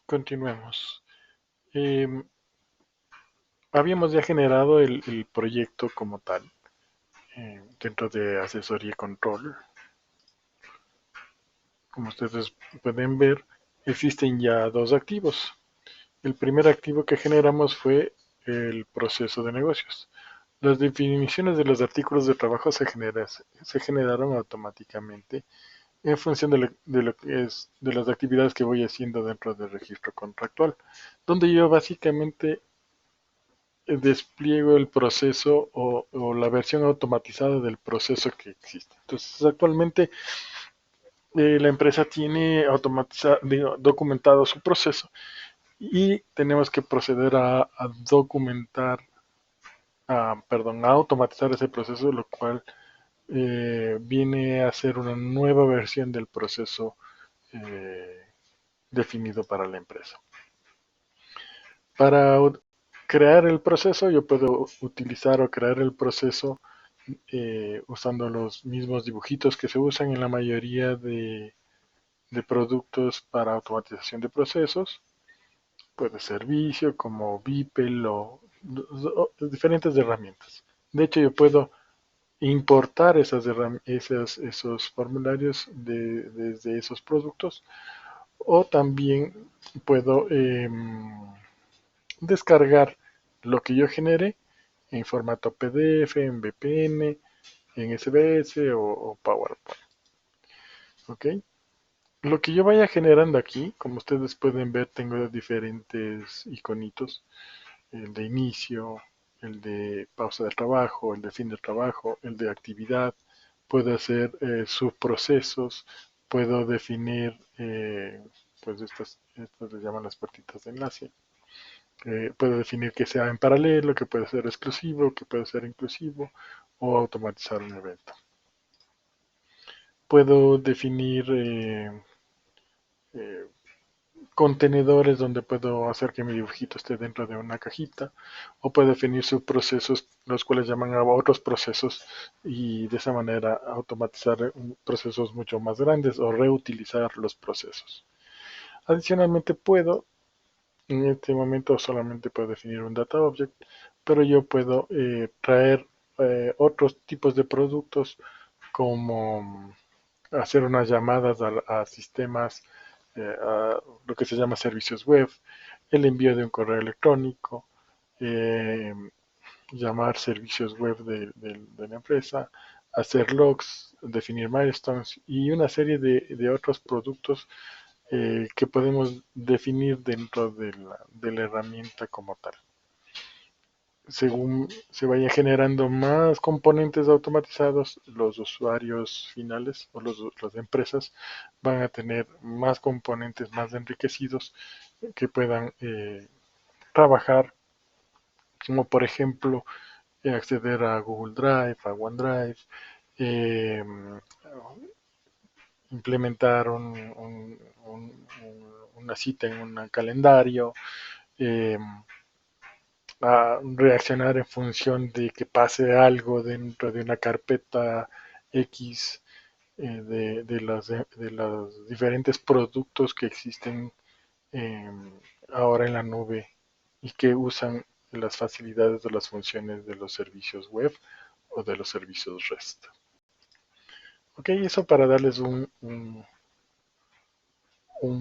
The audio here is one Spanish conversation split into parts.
Continuemos. Em, Habíamos ya generado el proyecto como tal. Dentro de asesoría y control, como ustedes pueden ver, existen ya dos activos. El primer activo que generamos fue el proceso de negocios. Las definiciones de los artículos de trabajo se generaron automáticamente en función de lo que es de las actividades que voy haciendo dentro del registro contractual, donde yo básicamente despliego el proceso o la versión automatizada del proceso que existe. Entonces, actualmente la empresa tiene documentado su proceso y tenemos que proceder a documentar, a automatizar ese proceso, lo cual viene a ser una nueva versión del proceso eh, definido para la empresa. Para crear el proceso, yo puedo utilizar o crear el proceso usando los mismos dibujitos que se usan en la mayoría de productos para automatización de procesos. Puede ser Visio como Vipel o diferentes herramientas. De hecho, yo puedo importar esos formularios desde esos productos o también puedo descargar lo que yo genere en formato PDF, en VPN, en SBS o PowerPoint. ¿Ok? Lo que yo vaya generando aquí, como ustedes pueden ver, tengo diferentes iconitos. El de inicio, el de pausa del trabajo, el de fin del trabajo, el de actividad. Puedo hacer subprocesos, puedo definir, pues estas les llaman las puertitas de enlace. Puedo definir que sea en paralelo, que puede ser exclusivo, que puede ser inclusivo o automatizar un evento. Puedo definir eh, contenedores donde puedo hacer que mi dibujito esté dentro de una cajita o puedo definir subprocesos, los cuales llaman a otros procesos y de esa manera automatizar procesos mucho más grandes o reutilizar los procesos. Adicionalmente puedo, en este momento solamente puedo definir un data object, pero yo puedo traer otros tipos de productos como hacer unas llamadas a sistemas, a lo que se llama servicios web, el envío de un correo electrónico, eh, llamar servicios web de la empresa, hacer logs, definir milestones y una serie de otros productos que podemos definir dentro de la herramienta como tal. Según se vayan generando más componentes automatizados, los usuarios finales o las empresas van a tener más componentes más enriquecidos que puedan trabajar, como por ejemplo acceder a Google Drive, a OneDrive, eh, implementar una cita en un calendario, eh, a reaccionar en función de que pase algo dentro de una carpeta X de los diferentes productos que existen eh, ahora en la nube y que usan las facilidades de las funciones de los servicios web o de los servicios REST. Ok, eso para darles un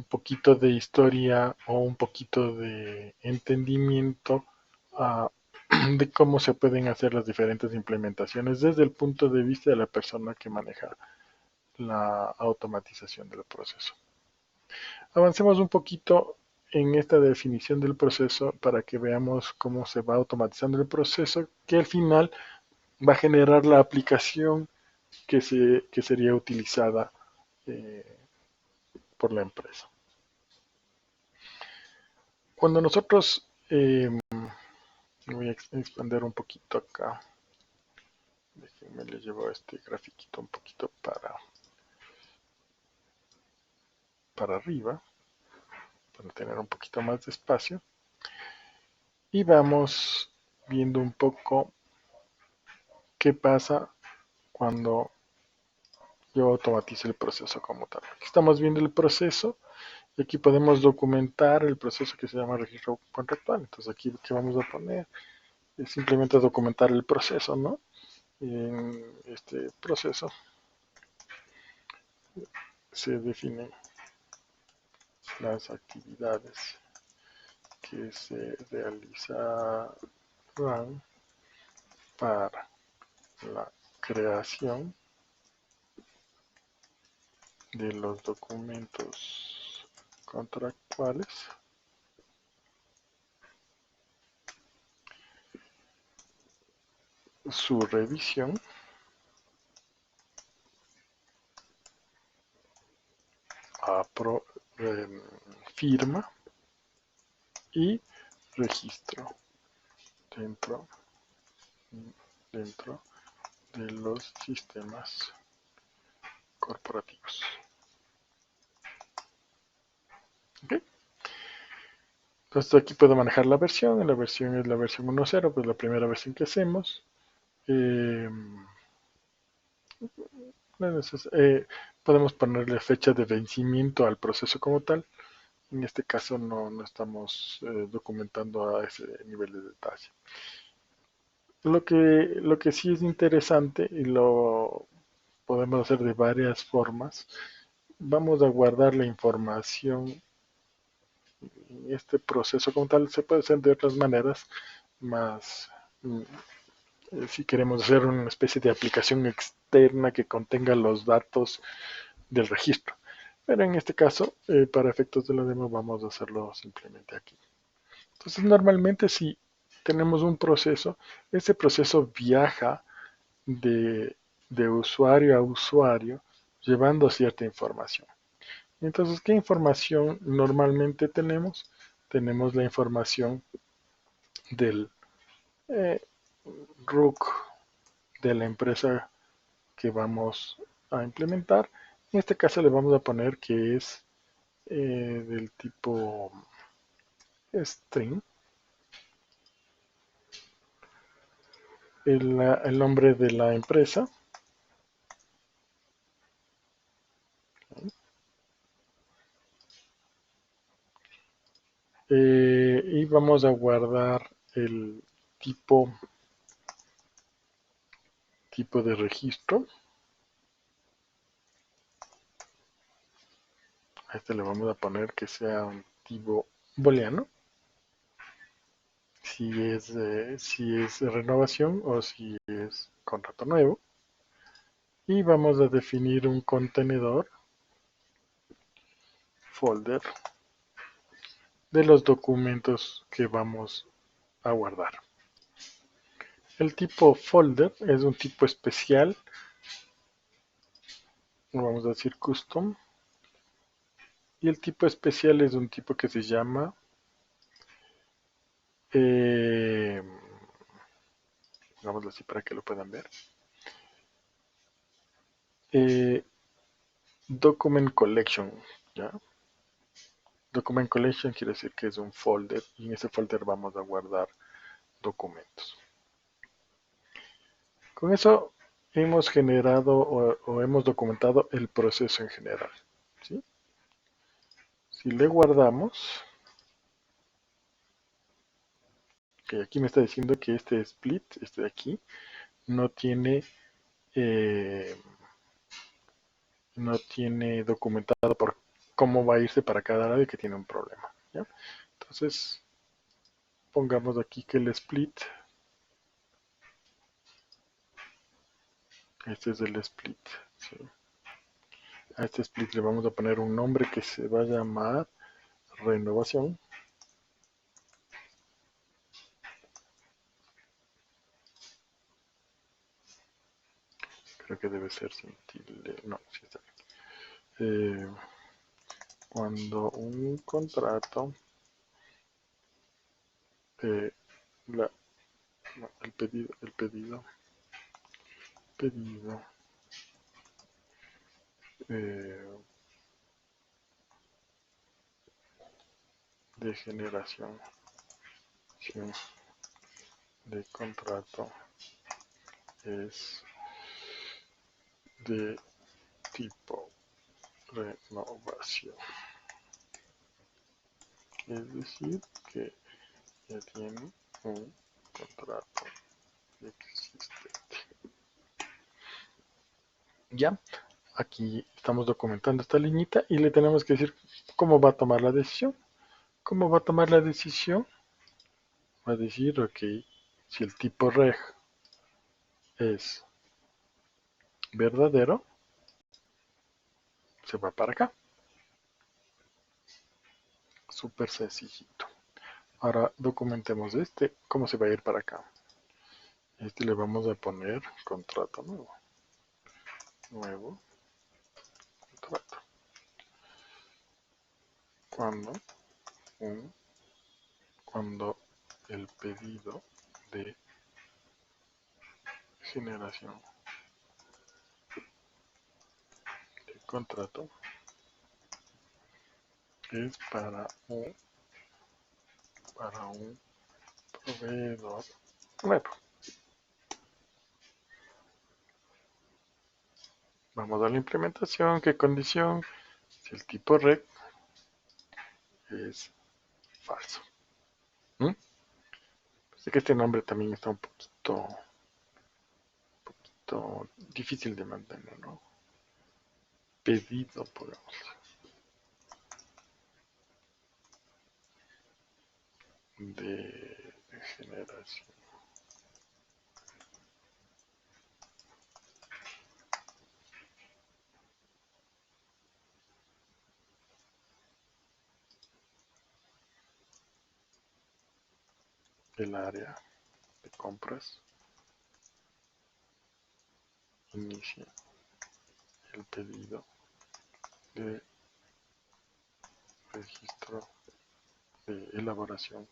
poquito de historia o un poquito de entendimiento uh, de cómo se pueden hacer las diferentes implementaciones desde el punto de vista de la persona que maneja la automatización del proceso. Avancemos un poquito en esta definición del proceso para que veamos cómo se va automatizando el proceso que al final va a generar la aplicación que sería utilizada eh, por la empresa. Cuando nosotros, voy a expandir un poquito acá, déjenme le llevo este grafiquito un poquito para arriba, para tener un poquito más de espacio, y vamos viendo un poco qué pasa cuando yo automatizo el proceso como tal. Aquí estamos viendo el proceso Y aquí podemos documentar el proceso que se llama registro contractual. Entonces aquí, ¿qué vamos a poner? Es simplemente documentar el proceso, ¿no? Y en este proceso se definen las actividades que se realizarán para la creación de los documentos contractuales, su revisión, firma y registro dentro, dentro de los sistemas corporativos. ¿Okay? Entonces aquí puedo manejar la versión es la versión 1.0, pues la primera versión que hacemos. Eh, podemos ponerle fecha de vencimiento al proceso como tal. En este caso no estamos documentando a ese nivel de detalle. Lo que sí es interesante y lo podemos hacer de varias formas, vamos a guardar la información en este proceso como tal. Se puede hacer de otras maneras, más si queremos hacer una especie de aplicación externa que contenga los datos del registro. Pero en este caso, para efectos de la demo, vamos a hacerlo simplemente aquí. Entonces, normalmente si tenemos un proceso, ese proceso viaja de, de usuario a usuario llevando cierta información. Entonces, ¿qué información normalmente tenemos? Tenemos la información del eh, RUC de la empresa que vamos a implementar. En este caso le vamos a poner que es del tipo string, el nombre de la empresa. Y vamos a guardar el tipo de registro. A este le vamos a poner que sea un tipo booleano, si es renovación o si es contrato nuevo. Y vamos a definir un contenedor folder de los documentos que vamos a guardar. El tipo folder es un tipo especial, vamos a decir custom, y el tipo especial es un tipo que se llama eh, digámoslo así para que lo puedan ver, eh, document collection, ¿ya? Document collection quiere decir que es un folder y en ese folder vamos a guardar documentos. Con eso hemos generado o hemos documentado el proceso en general, ¿sí? Si le guardamos, que aquí me está diciendo que este split, este de aquí, no tiene eh, no tiene documentado por cómo va a irse para cada lado y que tiene un problema, ¿ya? Entonces, pongamos aquí que el split, este es el split, ¿sí? A este split le vamos a poner un nombre que se va a llamar renovación. Creo que debe ser sin tilde, no, sí está bien. Cuando un contrato, eh, la, no, pedido eh, de generación de contrato es de tipo renovación. es decir, que ya tiene un contrato existente. Ya, aquí estamos documentando esta liñita y le tenemos que decir cómo va a tomar la decisión. ¿Cómo va a tomar la decisión? Va a decir, ok, si el tipo reg es verdadero, se va para acá. Súper sencillito. Ahora documentemos este, cómo se va a ir para acá. Este le vamos a poner contrato nuevo. Nuevo contrato. Cuando, cuando el pedido de generación de contrato es para un proveedor nuevo. Vamos a la implementación. ¿Qué condición? Si el tipo reg es falso. ¿Mm? Sé que este nombre también está un poquito difícil de mantener, ¿no? Pedido, podemos de generación del área de compras. Inicia el pedido de registro de elaboración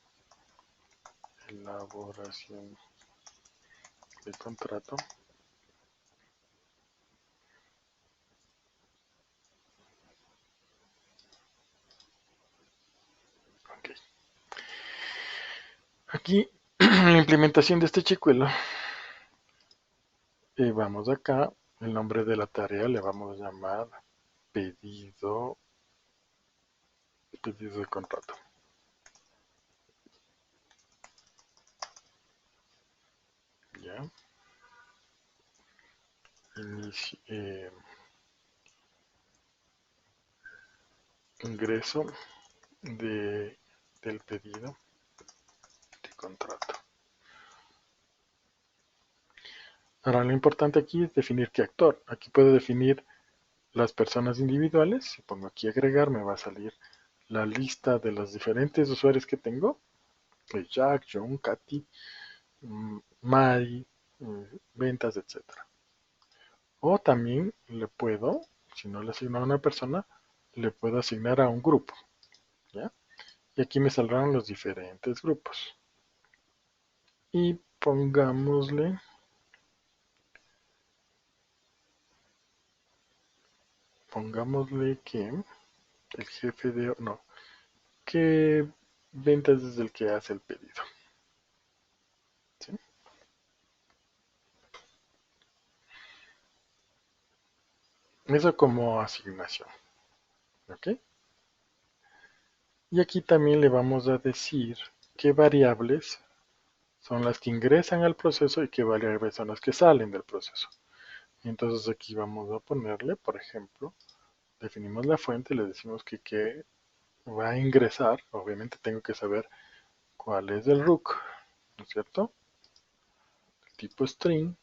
de contrato okay. Aquí la implementación de este chicuelo, vamos acá, el nombre de la tarea le vamos a llamar pedido, pedido de contrato. Ya, ingreso del pedido de contrato. Ahora lo importante aquí es definir qué actor. Aquí puedo definir las personas individuales. Si pongo aquí agregar, me va a salir la lista de los diferentes usuarios que tengo. Jack, John, Katy, Mari, ventas, etcétera. O también le puedo, si no le asigno a una persona, le puedo asignar a un grupo. ¿Ya? Y aquí me saldrán los diferentes grupos. Y pongámosle que el jefe de... No, que ventas es el que hace el pedido. ¿Sí? Eso como asignación. ¿Ok? Y aquí también le vamos a decir qué variables son las que ingresan al proceso y qué variables son las que salen del proceso. Y entonces aquí vamos a ponerle, por ejemplo, definimos la fuente, le decimos que va a ingresar, obviamente tengo que saber cuál es el rook, ¿no es cierto? El tipo string,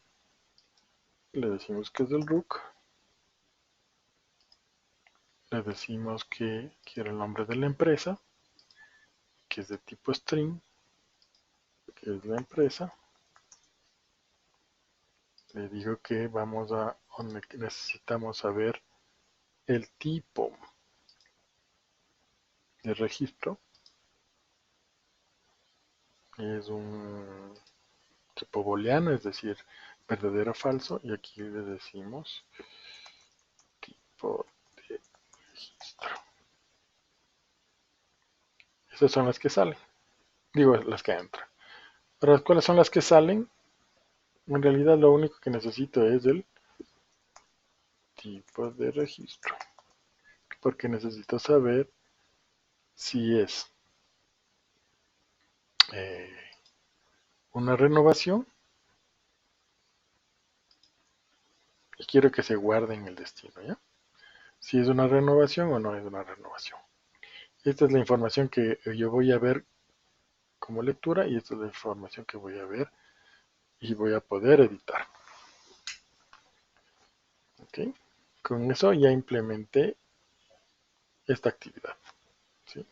le decimos que es del rook, le decimos que quiero el nombre de la empresa, que es de tipo string, que es la empresa, le digo que necesitamos saber el tipo de registro, es un tipo booleano, es decir, verdadero o falso, y aquí le decimos tipo de registro. Esas son las que salen, digo las que entran. Ahora, ¿cuáles son las que salen? En realidad lo único que necesito es el tipo de registro, porque necesito saber si es eh, una renovación y quiero que se guarde en el destino, ¿ya? Si es una renovación o no es una renovación. Esta es la información que yo voy a ver como lectura y esta es la información que voy a ver y voy a poder editar. ¿Ok? Con eso ya implementé esta actividad. ¿Sí?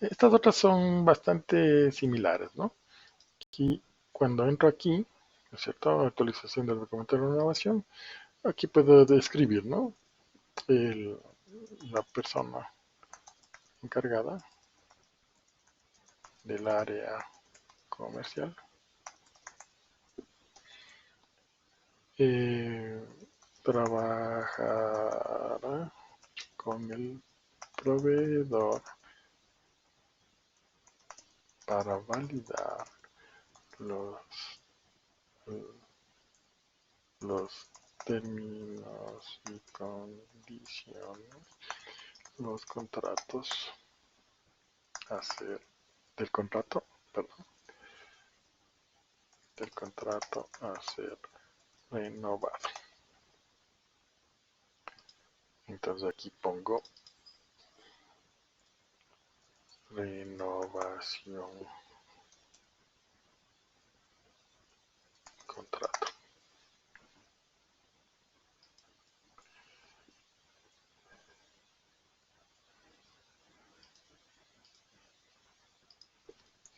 Estas otras son bastante similares, ¿no? Aquí, cuando entro aquí, ¿no es cierto? Actualización del documento de renovación. Aquí puedo describir, ¿no? El- la persona encargada del área comercial eh, trabajará con el proveedor para validar los, los términos y condiciones, los contratos hacer del contrato, perdón, del contrato a ser renovado. Entonces aquí pongo renovación contrato.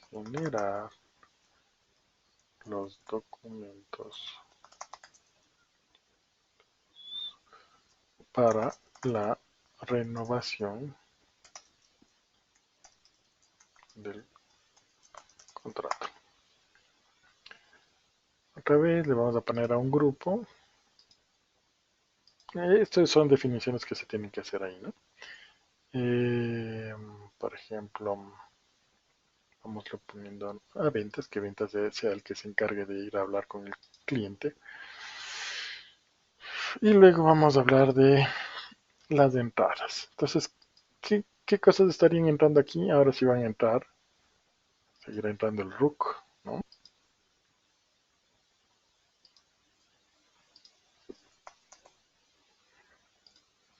Generar los documentos para la renovación del contrato. Otra vez le vamos a poner a un grupo. Estas son definiciones que se tienen que hacer ahí, ¿no? Eh, por ejemplo, vamos poniendo a ventas, que ventas sea el que se encargue de ir a hablar con el cliente. Y luego vamos a hablar de las entradas. Entonces, ¿qué cosas estarían entrando aquí? Ahora sí van a entrar, seguirá entrando el RUC, ¿no?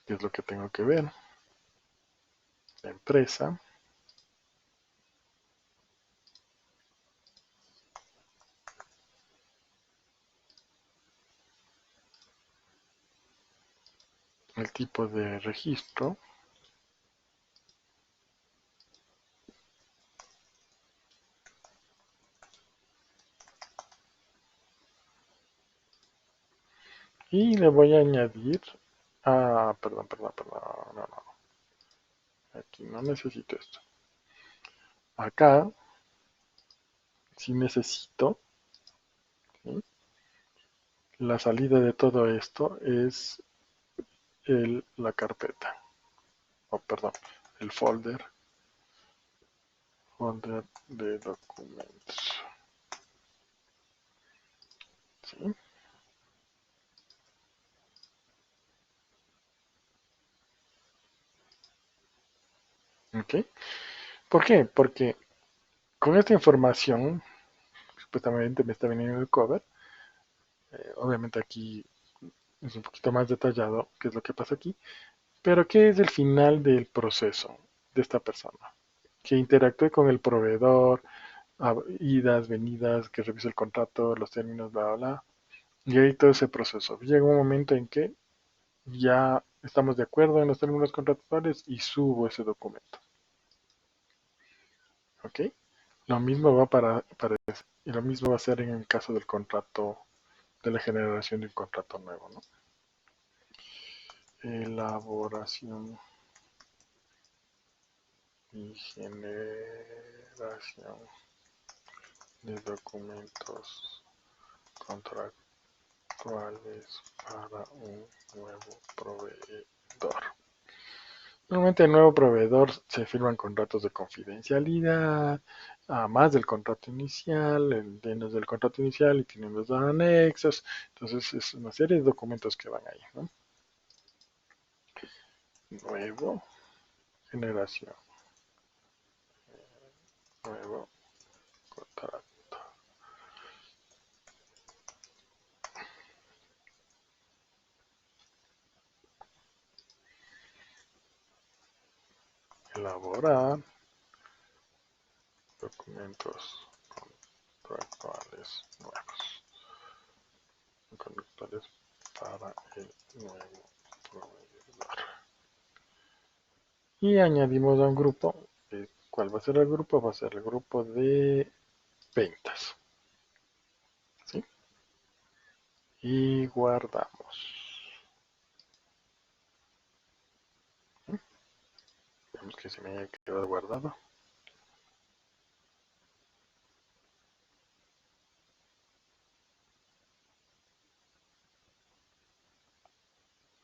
¿Qué es lo que tengo que ver? La empresa, el tipo de registro, y le voy a añadir, perdón, no, aquí no necesito esto. Acá, si necesito, ¿sí? La salida de todo esto es la carpeta, perdón, el folder de documentos, ¿sí? ¿Ok? ¿Por qué? Porque con esta información, supuestamente me está viniendo el cover, obviamente aquí es un poquito más detallado qué es lo que pasa aquí, pero ¿qué es el final del proceso de esta persona? Que interactúe con el proveedor, idas, venidas, que revise el contrato, los términos, bla, bla, bla, y ahí todo ese proceso. Llega un momento en que ya estamos de acuerdo en los términos contractuales y subo ese documento. ¿Ok? Lo mismo va y lo mismo va a ser en el caso del contrato, de la generación de un contrato nuevo, ¿no? Elaboración y generación de documentos contractuales para un nuevo proveedor. Normalmente el nuevo proveedor se firman contratos de confidencialidad, más del contrato inicial, dentro del contrato inicial y tienen los anexos. Entonces es una serie de documentos que van ahí, ¿no? Nuevo, generación, nuevo. elaborar documentos contractuales nuevos, contractuales para el nuevo proveedor. Y añadimos a un grupo. ¿Cuál va a ser el grupo? Va a ser el grupo de ventas. ¿Sí? Y guardamos. Vemos que se me haya quedado guardado.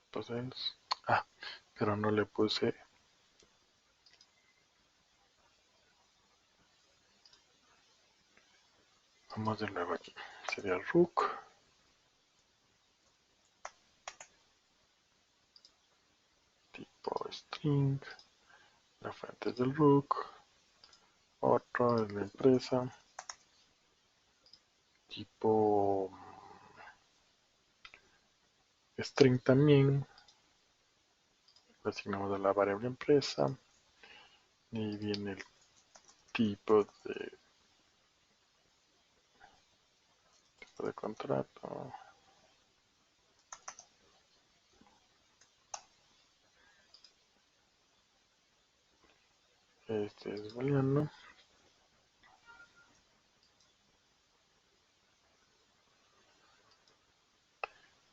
Entonces, pero no le puse. Vamos de nuevo aquí. Sería el rook. Tipo string. La fuente es del rook. Otro es la empresa. Tipo string también. Lo asignamos a la variable empresa. Y viene el tipo de contrato. Este es booleano.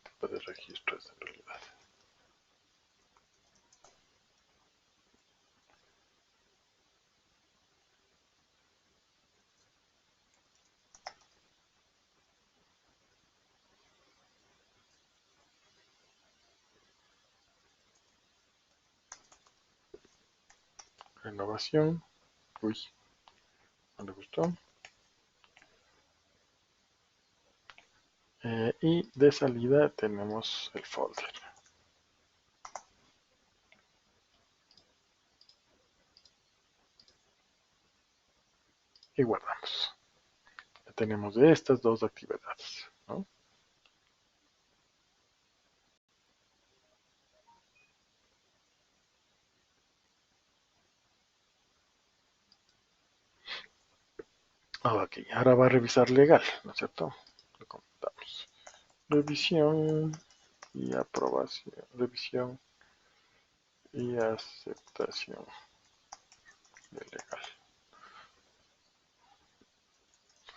Tipo de registros en realidad. Renovación. Uy, no le gustó. Y de salida tenemos el folder. Y guardamos. Ya tenemos de estas dos actividades, ¿no? Ok, ahora va a revisar legal, ¿no es cierto? Lo comentamos. Revisión y aprobación. Revisión y aceptación de legal.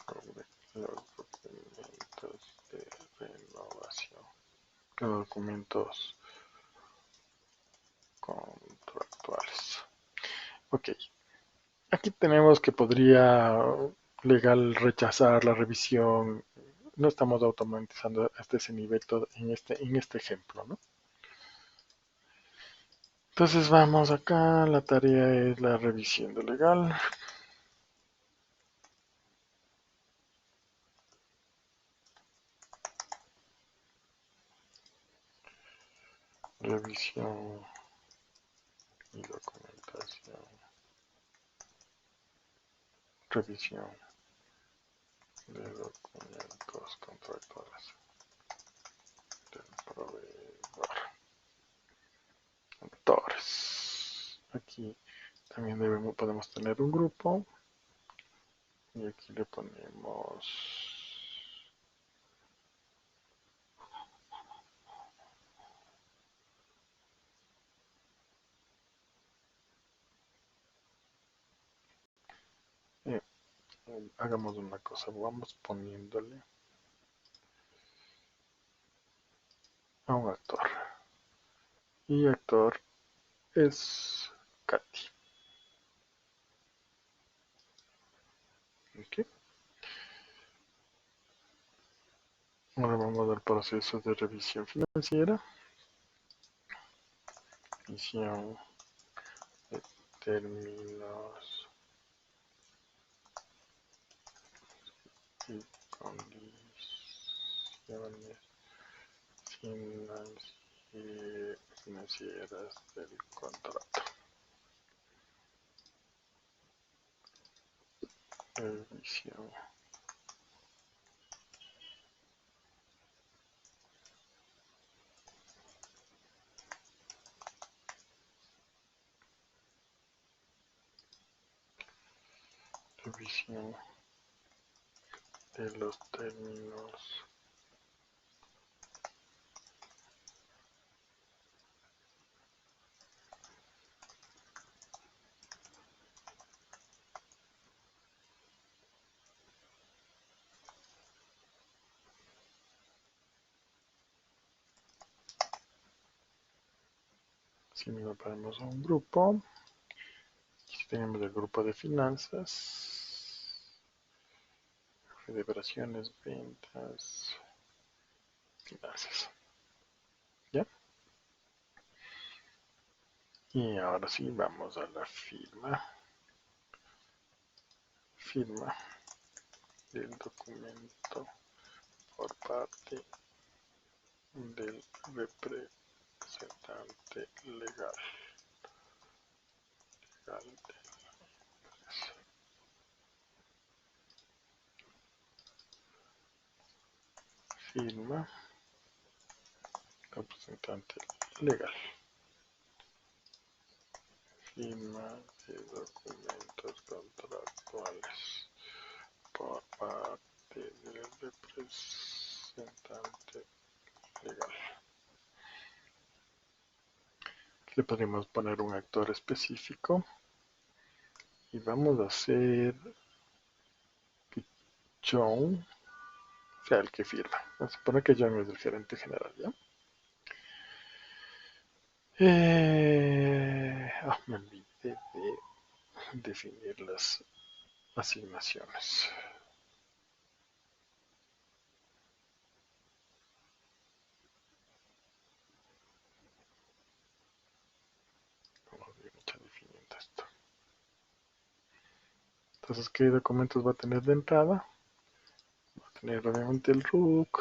Sobre los documentos de renovación. Los documentos contractuales. Ok, aquí tenemos que podría legal rechazar la revisión. No estamos automatizando hasta ese nivel en este ejemplo, ¿no? Entonces vamos acá, la tarea es la revisión de legal. Revisión y documentación. Revisión de documentos contractuales del proveedor. Autores. Aquí también podemos tener un grupo. Y aquí le ponemos eh, hagamos una cosa, vamos poniéndole a un actor. Y actor es Katy. ¿Okay? Ahora vamos al proceso de revisión financiera. Revisión de términos y condiciones financieras del contrato. Revisión. revisión de los términos si mismo ponemos un grupo. Aquí tenemos el grupo de finanzas, de operaciones, ventas, finanzas. ¿Ya? Y ahora sí, vamos a la firma del documento por parte del representante legal. Firma representante legal. Firma de documentos contractuales por parte del representante legal. Le podemos poner un actor específico y vamos a hacer que John sea el que firma. Vamos a suponer que John es el gerente general, ¿ya? Me olvidé de definir las asignaciones. Vamos a ir definiendo esto. Entonces, ¿qué documentos va a tener de entrada? Va a tener obviamente el RUC,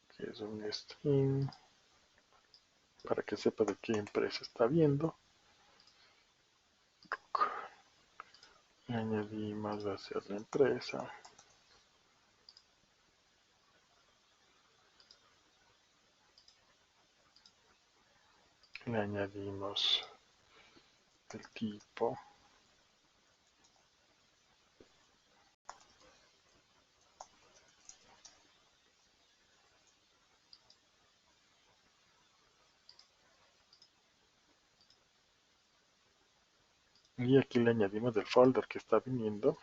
que es un string, para que sepa de qué empresa está viendo. RUC. Le añadimos va a ser la empresa. Le añadimos el tipo. Y aquí le añadimos el folder que está viniendo.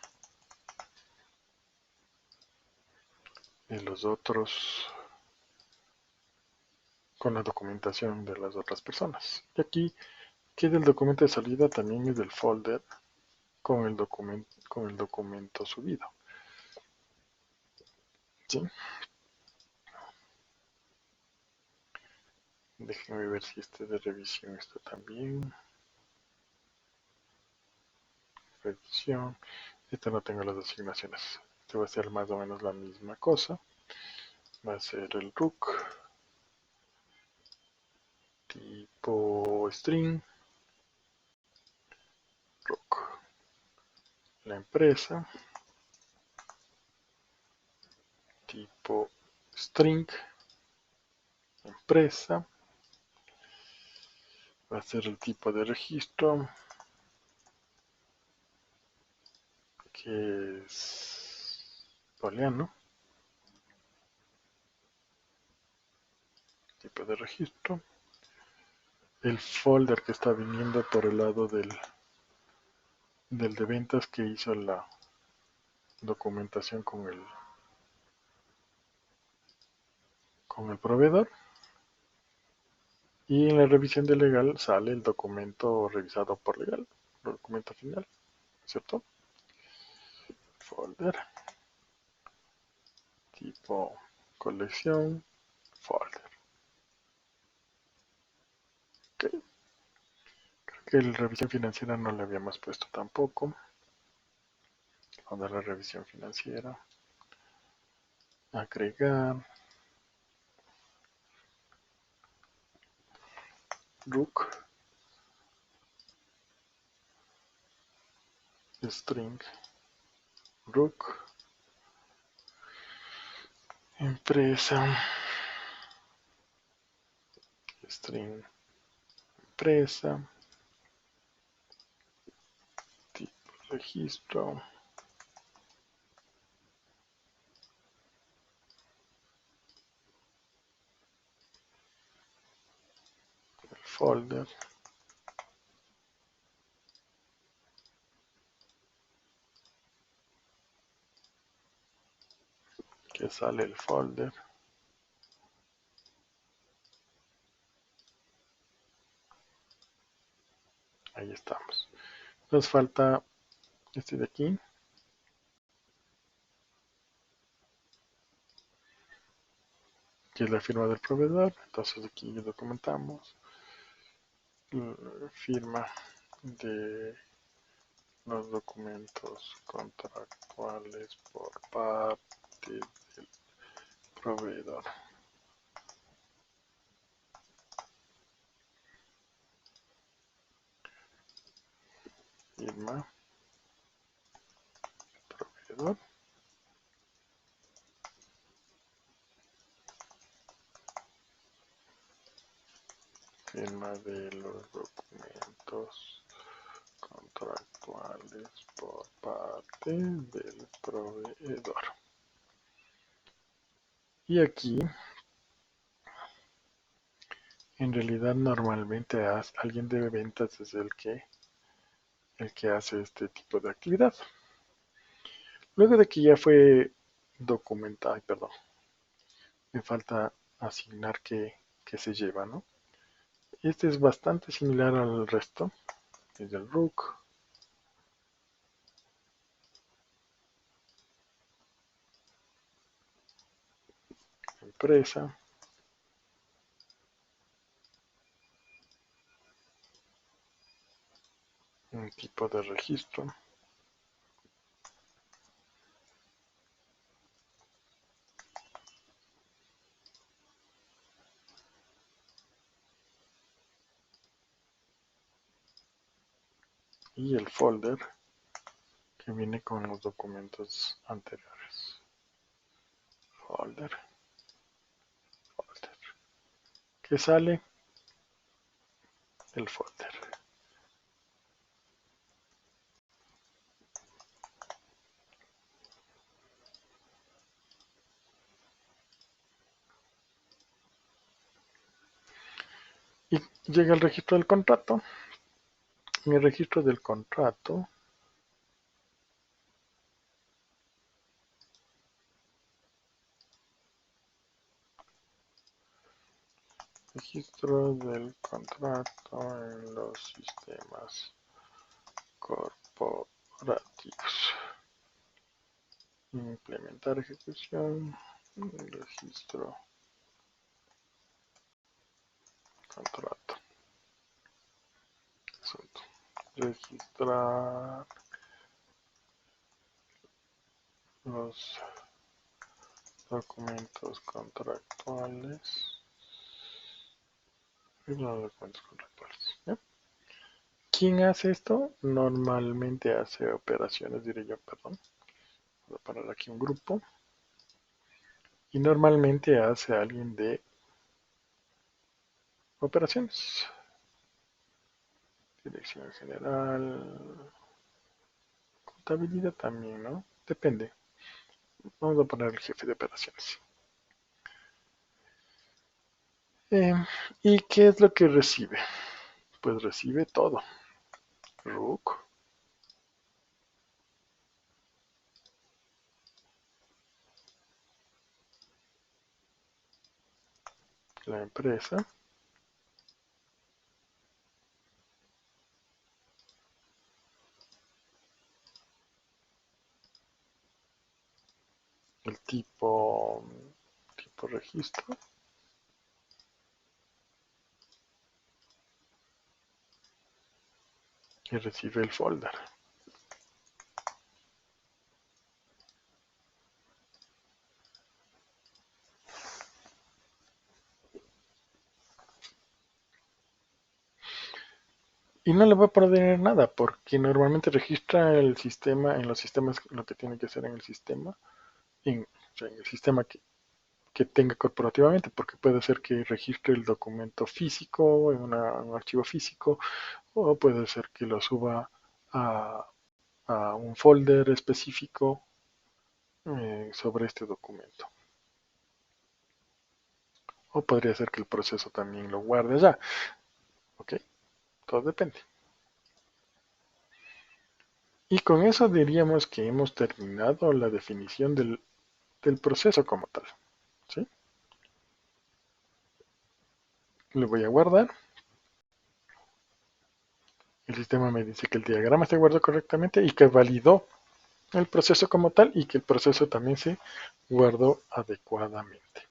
Y los otros con la documentación de las otras personas. Y aquí, que es el documento de salida, también es del folder con el documento subido. ¿Sí? Déjenme ver si este de revisión está también. Revisión. Este no tengo las asignaciones. Este va a ser más o menos la misma cosa. Va a ser el RUC. Tipo string. RUC. La empresa. Tipo string. Empresa. Va a ser el tipo de registro. Que es booleano. Tipo de registro. El folder que está viniendo por el lado del de ventas que hizo la documentación con el proveedor. Y en la revisión de legal sale el documento revisado por legal, el documento final, ¿cierto? Folder, tipo colección, folder. Okay. Creo que la revisión financiera no le habíamos puesto tampoco. Vamos a la revisión financiera. Agregar. RUC. String. RUC. Empresa. String. Empresa. Tipo registro, el folder, que sale el folder, ahí estamos. Nos falta este de aquí, que es la firma del proveedor. Entonces aquí documentamos firma de los documentos contractuales por parte del proveedor. Firma proveedor. Firma de los documentos contractuales por parte del proveedor. Y aquí, en realidad, normalmente alguien de ventas es el que hace este tipo de actividad. Luego de que ya fue documentado, perdón, me falta asignar qué se lleva, ¿no? Este es bastante similar al resto. Es el RUC, empresa, un tipo de registro, y el folder que viene con los documentos anteriores. Folder, folder. ¿Qué sale? El folder. Y llega el registro del contrato. En el registro del contrato registro del contrato en los sistemas corporativos. Implementar ejecución, registro, contrato, asunto. Registrar los documentos contractuales. Y los documentos contractuales. ¿Ya? ¿Quién hace esto? Normalmente hace operaciones, diré yo, perdón. Voy a poner aquí un grupo. Y normalmente hace alguien de operaciones. Dirección general. Contabilidad también, ¿no? Depende. Vamos a poner el jefe de operaciones. Eh, ¿Y qué es lo que recibe? Pues recibe todo. RUC, la empresa, el tipo registro y recibe el folder. Y no le va a poner nada porque normalmente registra el sistema en los sistemas lo que tiene que hacer en el sistema, o sea, en el sistema que tenga corporativamente, porque puede ser que registre el documento físico en un archivo físico o puede ser que lo suba a a un folder específico sobre este documento. O podría ser que el proceso también lo guarde allá. ¿Ok? Todo depende. Y con eso diríamos que hemos terminado la definición del proceso como tal. ¿Sí? Le voy a guardar. El sistema me dice que el diagrama se guardó correctamente y que validó el proceso como tal y que el proceso también se guardó adecuadamente.